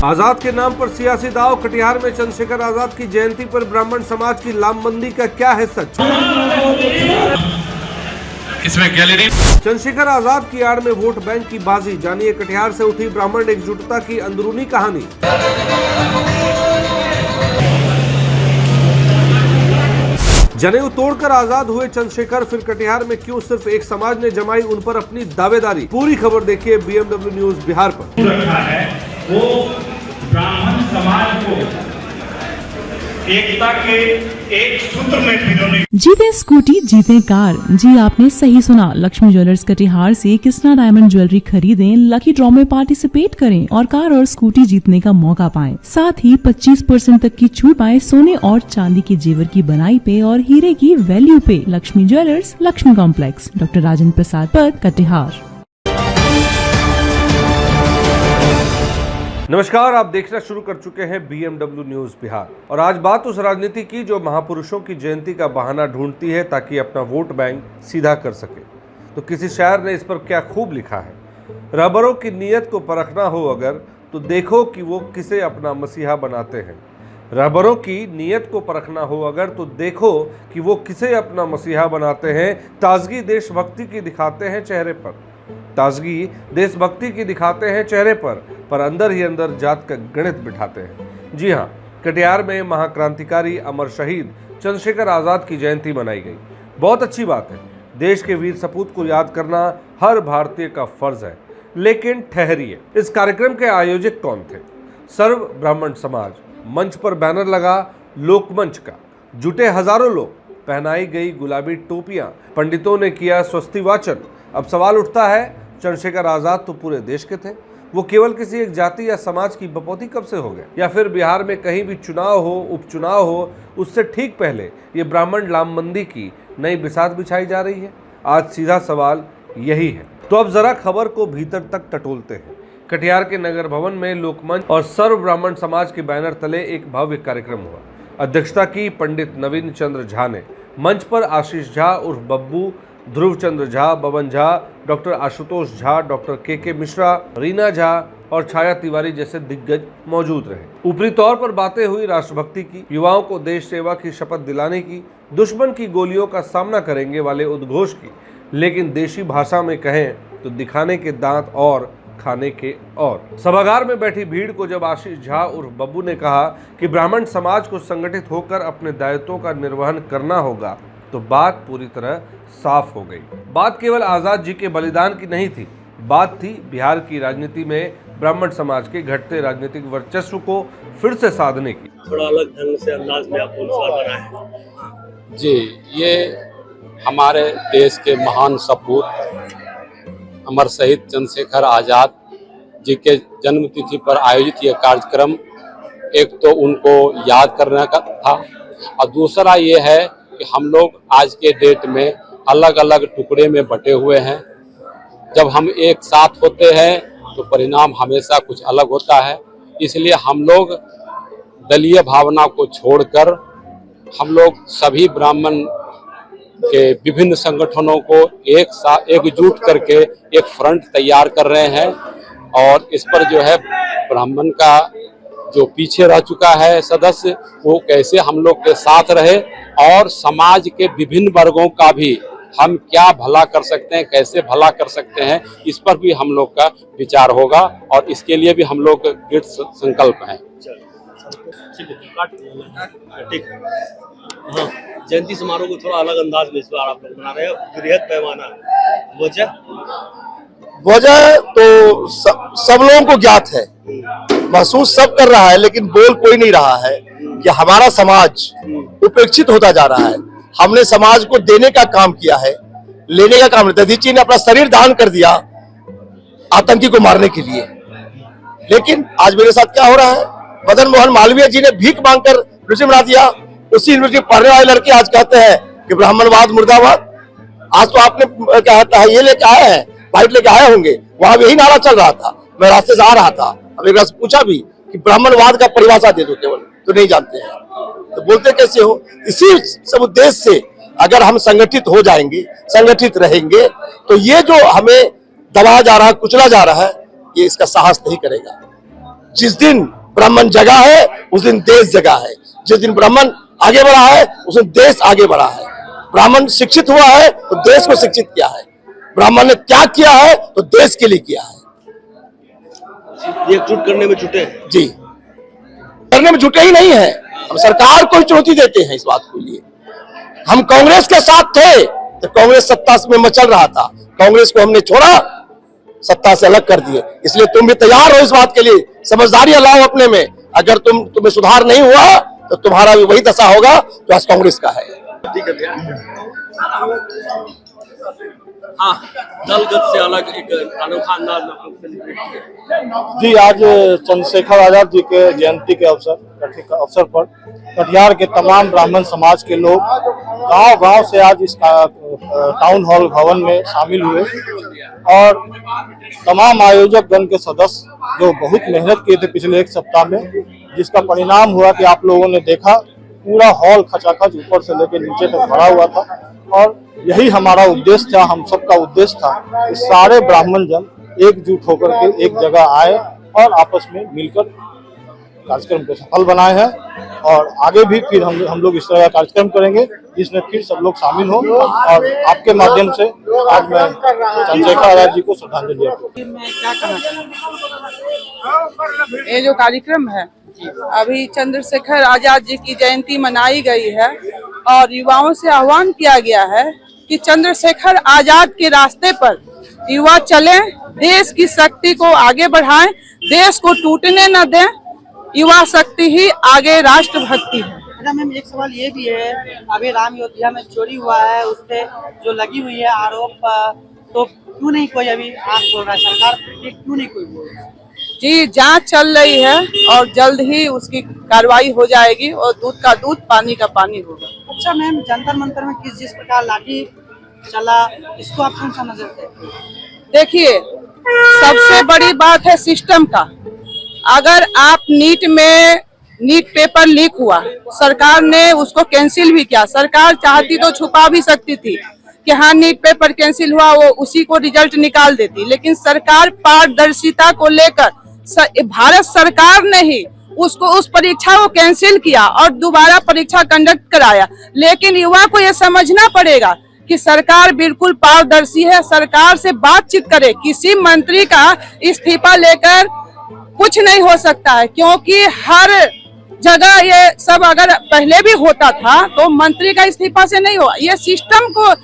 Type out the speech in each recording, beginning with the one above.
आजाद के नाम पर सियासी दाव। कटिहार में चंद्रशेखर आजाद की जयंती पर ब्राह्मण समाज की लामबंदी का क्या है सच? इसमें गैलरी। चंद्रशेखर आजाद की आड़ में वोट बैंक की बाजी। जानिए कटिहार से उठी ब्राह्मण एकजुटता की अंदरूनी कहानी। जनेऊ तोड़कर आजाद हुए चंद्रशेखर, फिर कटिहार में क्यों सिर्फ एक समाज ने जमाई उन पर अपनी दावेदारी। पूरी खबर देखिए BMW न्यूज बिहार पर। रखा है वो ब्राह्मण समाज को एकता के एक सूत्र में पिरोने। जीते स्कूटी जीते कार। जी आपने सही सुना। लक्ष्मी ज्वेलर्स कटिहार से कृष्णा डायमंड ज्वेलरी खरीदें, लकी ड्रॉ में पार्टिसिपेट करें और कार और स्कूटी जीतने का मौका पाएं। साथ ही 25% तक की छूट पाएं सोने और चांदी के जेवर की बनाई पे और हीरे की वैल्यू पे। Lakshmi jewellers, Lakshmi complex, doctor Rajendra Prasad Path, Katihar. नमस्कार, आप देखना शुरू कर चुके हैं BMW न्यूज बिहार और आज बात उस राजनीति की जो महापुरुषों की जयंती का बहाना ढूंढती है ताकि अपना वोट बैंक सीधा कर सके। तो किसी शायर ने इस पर क्या खूब लिखा है, रहबरों की नीयत को परखना हो अगर तो देखो कि वो किसे अपना मसीहा बनाते हैं। रहबरों की नीयत को परखना हो अगर तो देखो कि वो किसे अपना मसीहा बनाते हैं। ताजगी देशभक्ति की दिखाते हैं चेहरे पर, ताजगी देशभक्ति की दिखाते हैं चेहरे पर अंदर ही अंदर जात का गणित बिठाते हैं। जी हाँ, कटिहार में महाक्रांतिकारी अमर शहीद चंद्रशेखर आजाद की जयंती मनाई गई। बहुत अच्छी बात है, देश के वीर सपूत को याद करना हर भारतीय का फर्ज है। लेकिन ठहरिए, इस कार्यक्रम के आयोजक कौन थे? सर्व ब्राह्मण समाज। मंच पर बैनर लगा लोकमंच का, जुटे हजारों लोग, पहनाई गई गुलाबी टोपियां, पंडितों ने किया स्वस्ति वाचन। अब सवाल उठता है, चंद्रशेखर आजाद तो पूरे देश के थे, वो केवल किसी एक जाति या समाज की बपौती कब से हो गए? या फिर बिहार में कहीं भी चुनाव हो, उपचुनाव हो, उससे ठीक पहले ये ब्राह्मण लामबंदी की नई बिसात बिछाई जा रही है? आज सीधा सवाल यही है। तो अब जरा खबर को भीतर तक टटोलते हैं। कटिहार के नगर भवन में लोकमंच और सर्व ब्राह्मण समाज के बैनर तले एक भव्य कार्यक्रम हुआ। अध्यक्षता की पंडित नवीन चंद्र झा ने। मंच पर आशीष झा उर्फ बब्बू, ध्रुव चंद्र झा, बबन झा, डॉक्टर आशुतोष झा, डॉक्टर के मिश्रा, रीना झा और छाया तिवारी जैसे दिग्गज मौजूद रहे। ऊपरी तौर पर बातें हुई राष्ट्रभक्ति की, युवाओं को देश सेवा की शपथ दिलाने की, दुश्मन की गोलियों का सामना करेंगे वाले उद्घोष की। लेकिन देशी भाषा में कहें तो दिखाने के दांत और खाने के और। सभागार में बैठी भीड़ को जब आशीष झा उर्फ बब्बू ने कहा कि ब्राह्मण समाज को संगठित होकर अपने दायित्वों का निर्वहन करना होगा तो बात पूरी तरह साफ हो गई। बात केवल आजाद जी के बलिदान की नहीं थी, बात थी बिहार की राजनीति में ब्राह्मण समाज के घटते राजनीतिक वर्चस्व को फिर से साधने की। थोड़ा अलग ढंग से अंदाज में आप बना है। जी, ये हमारे देश के महान सपूत अमर शहीद चंद्रशेखर आजाद जी के जन्मतिथि पर आयोजित यह कार्यक्रम, एक तो उनको याद करने का था और दूसरा ये है कि हम लोग आज के डेट में अलग अलग टुकड़े में बटे हुए हैं। जब हम एक साथ होते हैं तो परिणाम हमेशा कुछ अलग होता है। इसलिए हम लोग दलीय भावना को छोड़कर हम लोग सभी ब्राह्मण के विभिन्न संगठनों को एक साथ एकजुट करके एक फ्रंट तैयार कर रहे हैं और इस पर जो है ब्राह्मण का जो पीछे रह चुका है सदस्य, वो कैसे हम लोग के साथ रहे और समाज के विभिन्न वर्गों का भी हम क्या भला कर सकते हैं, कैसे भला कर सकते हैं, इस पर भी हम लोग का विचार होगा और इसके लिए भी हम लोग दृढ़ संकल्प हैं। जयंती समारोह को थोड़ा अलग अंदाज में इस बार आप लोग बना रहे हो, बृहद पैमाना। वजह तो सब लोगों को ज्ञात है, महसूस सब कर रहा है, लेकिन बोल कोई नहीं रहा है कि हमारा समाज उपेक्षित होता जा रहा है। हमने समाज को देने का काम किया है, लेने का काम नहीं। दधीची ने अपना शरीर दान कर दिया आतंकी को मारने के लिए, लेकिन आज मेरे साथ क्या हो रहा है? मदन मोहन मालवीय जी ने भीख मांगकर यूनिवर्सिटी बना दिया। उसी यूनिवर्सिटी पढ़ने वाले लड़के आज कहते हैं कि ब्राह्मणवाद मुर्दाबाद। आज तो आपने क्या कहता है, ये लेके आए हैं, वाइट लेके आए होंगे, वहां भी यही नारा चल रहा था। मैं रास्ते से आ रहा था, अब एक से पूछा भी कि ब्राह्मणवाद का परिभाषा दे दो केवल, तो नहीं जानते हैं, तो बोलते कैसे हो? इसी सब उद्देश्य से अगर हम संगठित हो जाएंगे, संगठित रहेंगे, तो ये जो हमें दबाया जा रहा है, कुचला जा रहा है, ये इसका साहस नहीं करेगा। जिस दिन ब्राह्मण जगा है उस दिन देश जगा है, जिस दिन ब्राह्मण आगे बढ़ा है उस दिन देश आगे बढ़ा है। ब्राह्मण शिक्षित हुआ है तो देश को शिक्षित किया है, ब्राह्मण ने त्याग किया है तो देश के लिए किया है। एकजुट करने में जुटे हैं। जी, करने में जुटे ही नहीं है, हम सरकार को ही चुनौती देते हैं इस बात के लिए। हम कांग्रेस के साथ थे तो कांग्रेस सत्ता में मचल रहा था, कांग्रेस को हमने छोड़ा, सत्ता से अलग कर दिए। इसलिए तुम भी तैयार हो इस बात के लिए, समझदारी लाओ अपने में। अगर तुम्हें सुधार नहीं हुआ तो तुम्हारा भी वही दशा होगा जो आज कांग्रेस का है। ठीक है भैया। हाँ, दलगत से अलग एक अनोखा अंदाज में हम सेलिब्रेट किए। जी, आज चंद्रशेखर आजाद जी के जयंती के अवसर पर कटिहार के तमाम ब्राह्मण समाज के लोग गांव-गांव से आज इस टाउन हॉल भवन में शामिल हुए और तमाम आयोजक गण के सदस्य जो बहुत मेहनत किए थे पिछले एक सप्ताह में, जिसका परिणाम हुआ कि आप लोगों ने देखा पूरा हॉल खचाखच ऊपर से लेकर नीचे तक भरा हुआ था। और यही हमारा उद्देश्य था, हम सबका उद्देश्य था कि सारे ब्राह्मण जन एकजुट होकर के एक जगह आए और आपस में मिलकर कार्यक्रम को सफल बनाए हैं। और आगे भी फिर हम लोग इस तरह का कार्यक्रम करेंगे जिसमें फिर सब लोग शामिल हों। और आपके माध्यम से आज मैं चंद्रशेखर आजाद जी को श्रद्धांजलि अर्पित। मैं क्या कहना चाहूँ, ये जो कार्यक्रम है अभी चंद्रशेखर आजाद जी की जयंती मनाई गई है और युवाओं से आह्वान किया गया है कि चंद्रशेखर आजाद के रास्ते पर युवा चलें, देश की शक्ति को आगे बढ़ाएं, देश को टूटने न दें। युवा शक्ति ही आगे राष्ट्रभक्ति है। अच्छा मैम, एक सवाल ये भी है, अभी राम अयोध्या में चोरी हुआ है, उस पे जो लगी हुई है आरोप, तो क्यों नहीं कोई अभी आंख खोल रहा है सरकार, क्यों नहीं कोई बोल रहा है? जी, जांच चल रही है और जल्द ही उसकी कार्रवाई हो जाएगी और दूध का दूध पानी का पानी होगा। अच्छा मैम, जंतर मंतर में जिस प्रकार लाठी चला, इसको आप कौन सा नजर देते हैं? देखिए, सबसे बड़ी बात है सिस्टम का। अगर आप नीट पेपर लीक हुआ, सरकार ने उसको कैंसिल भी किया। सरकार चाहती तो छुपा भी सकती थी कि हाँ नीट पेपर कैंसिल हुआ, वो उसी को रिजल्ट निकाल देती, लेकिन सरकार पारदर्शिता को लेकर भारत सरकार ने ही उसको उस परीक्षा को कैंसिल किया और दोबारा परीक्षा कंडक्ट कराया। लेकिन युवा को ये समझना पड़ेगा कि सरकार बिल्कुल पारदर्शी है, सरकार से बातचीत करे। किसी मंत्री का इस्तीफा लेकर कुछ नहीं हो सकता है, क्योंकि हर जगह ये सब अगर पहले भी होता था तो मंत्री का इस्तीफा से नहीं हुआ। ये सिस्टम को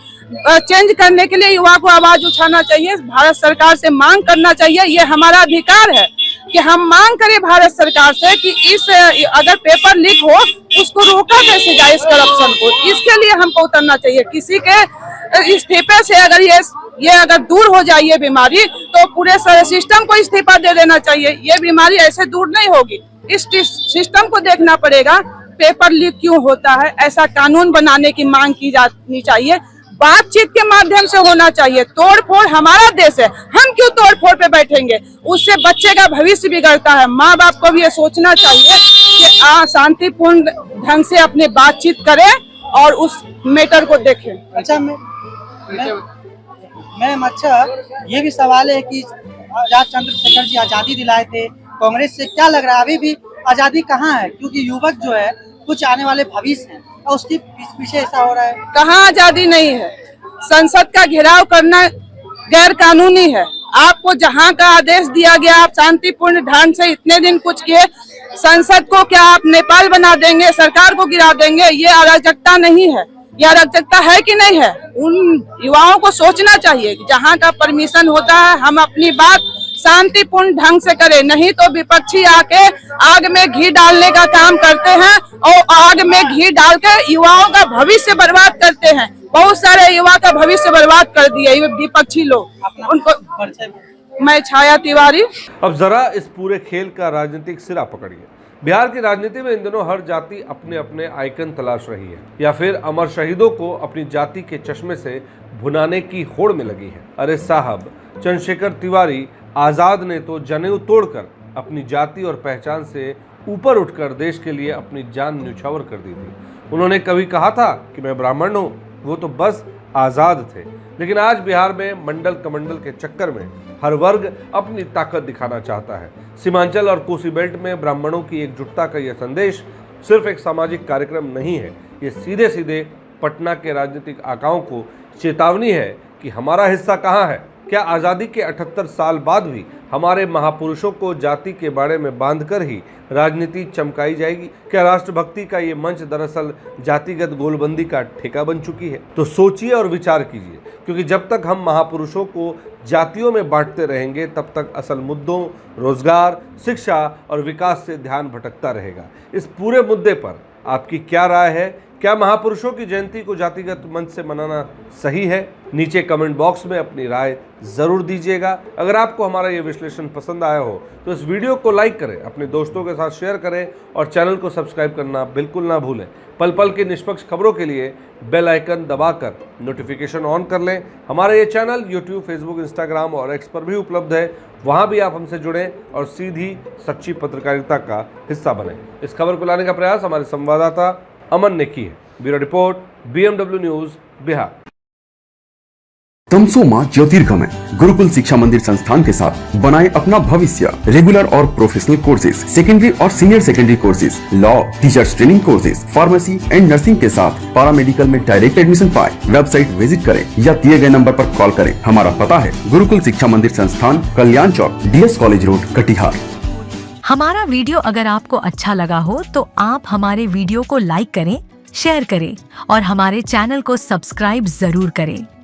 चेंज करने के लिए युवा को आवाज उठाना चाहिए, भारत सरकार से मांग करना चाहिए। ये हमारा अधिकार है कि हम मांग करें भारत सरकार से कि इस अगर पेपर लीक हो उसको रोका कैसे जाए, इस करप्शन को। इसके लिए हमको उतरना चाहिए। किसी के इस्तीफे से अगर ये अगर दूर हो जाए ये बीमारी, तो पूरे सिस्टम को इस्तीफा दे देना चाहिए। ये बीमारी ऐसे दूर नहीं होगी, इस सिस्टम को देखना पड़ेगा। पेपर लीक क्यों होता है, ऐसा कानून बनाने की मांग की जानी चाहिए। बातचीत के माध्यम से होना चाहिए। तोड़ फोड़ हमारा देश है, हम क्यों तोड़ फोड़ पे बैठेंगे? उससे बच्चे का भविष्य बिगड़ता है। माँ बाप को भी ये सोचना चाहिए कि शांतिपूर्ण ढंग से अपनी बातचीत करें और उस मैटर को देखें। अच्छा मैम, अच्छा ये भी सवाल है कि आजाद चंद्रशेखर जी आजादी दिलाए थे, कांग्रेस से क्या लग रहा है अभी भी आजादी कहाँ है? क्योंकि युवक जो है कुछ आने वाले भविष्य हैं और उसके पीछे ऐसा हो रहा है। कहाँ आजादी नहीं है? संसद का घेराव करना गैर कानूनी है। आपको जहाँ का आदेश दिया गया, आप शांतिपूर्ण ढंग से इतने दिन कुछ किए, संसद को क्या आप नेपाल बना देंगे, सरकार को गिरा देंगे? ये अराजकता नहीं है। ये अराजकता है कि नहीं है? उन युवाओं को सोचना चाहिए कि जहाँ का परमिशन होता है हम अपनी बात शांतिपूर्ण ढंग से करें, नहीं तो विपक्षी आके आग में घी डालने का काम करते हैं और आग में घी डालकर युवाओं का भविष्य बर्बाद करते हैं। बहुत सारे युवा का भविष्य बर्बाद कर दिए विपक्षी लोग। उनको मैं छाया तिवारी। अब जरा इस पूरे खेल का राजनीतिक सिरा पकड़िए। बिहार की राजनीति में इन दिनों हर जाति अपने अपने आइकन तलाश रही है या फिर अमर शहीदों को अपनी जाति के चश्मे से भुनाने की होड़ में लगी है। अरे साहब, चंद्रशेखर तिवारी आजाद ने तो जनेऊ तोड़कर अपनी जाति और पहचान से ऊपर उठकर देश के लिए अपनी जान न्यौछावर कर दी थी। उन्होंने कभी कहा था कि मैं ब्राह्मण हूँ, वो तो बस आज़ाद थे। लेकिन आज बिहार में मंडल कमंडल के चक्कर में हर वर्ग अपनी ताकत दिखाना चाहता है। सीमांचल और कोसी बेल्ट में ब्राह्मणों की एकजुटता का यह संदेश सिर्फ एक सामाजिक कार्यक्रम नहीं है, ये सीधे सीधे पटना के राजनीतिक आकाओं को चेतावनी है कि हमारा हिस्सा कहाँ है। क्या आज़ादी के 78 साल बाद भी हमारे महापुरुषों को जाति के बाड़े में बांधकर ही राजनीति चमकाई जाएगी? क्या राष्ट्रभक्ति का ये मंच दरअसल जातिगत गोलबंदी का ठेका बन चुकी है? तो सोचिए और विचार कीजिए, क्योंकि जब तक हम महापुरुषों को जातियों में बांटते रहेंगे तब तक असल मुद्दों, रोजगार, शिक्षा और विकास से ध्यान भटकता रहेगा। इस पूरे मुद्दे पर आपकी क्या राय है? क्या महापुरुषों की जयंती को जातिगत मंच से मनाना सही है? नीचे कमेंट बॉक्स में अपनी राय जरूर दीजिएगा। अगर आपको हमारा ये विश्लेषण पसंद आया हो तो इस वीडियो को लाइक करें, अपने दोस्तों के साथ शेयर करें और चैनल को सब्सक्राइब करना बिल्कुल ना भूलें। पल पल की निष्पक्ष खबरों के लिए बेल आइकन दबाकर नोटिफिकेशन ऑन कर लें। हमारा ये चैनल यूट्यूब, फेसबुक, इंस्टाग्राम और एक्स पर भी उपलब्ध है। वहाँ भी आप हमसे जुड़ें और सीधी सच्ची पत्रकारिता का हिस्सा बने। इस खबर को लाने का प्रयास हमारे संवाददाता अमन ने की है। Bureau report, BMW news, Bihar. तमसोमा ज्योतिर्गमय गुरुकुल शिक्षा मंदिर संस्थान के साथ बनाए अपना भविष्य। रेगुलर और प्रोफेशनल कोर्सेज, सेकेंडरी और senior secondary courses, law, teachers training courses, pharmacy and nursing के साथ पैरामेडिकल में डायरेक्ट एडमिशन पाए। वेबसाइट विजिट करें या दिए गए नंबर पर कॉल करें। हमारा पता है गुरुकुल शिक्षा मंदिर संस्थान, कल्याण चौक, DS कॉलेज रोड, कटिहार। हमारा वीडियो अगर आपको अच्छा लगा हो तो आप हमारे वीडियो को लाइक करें, शेयर करें और हमारे चैनल को सब्सक्राइब जरूर करें।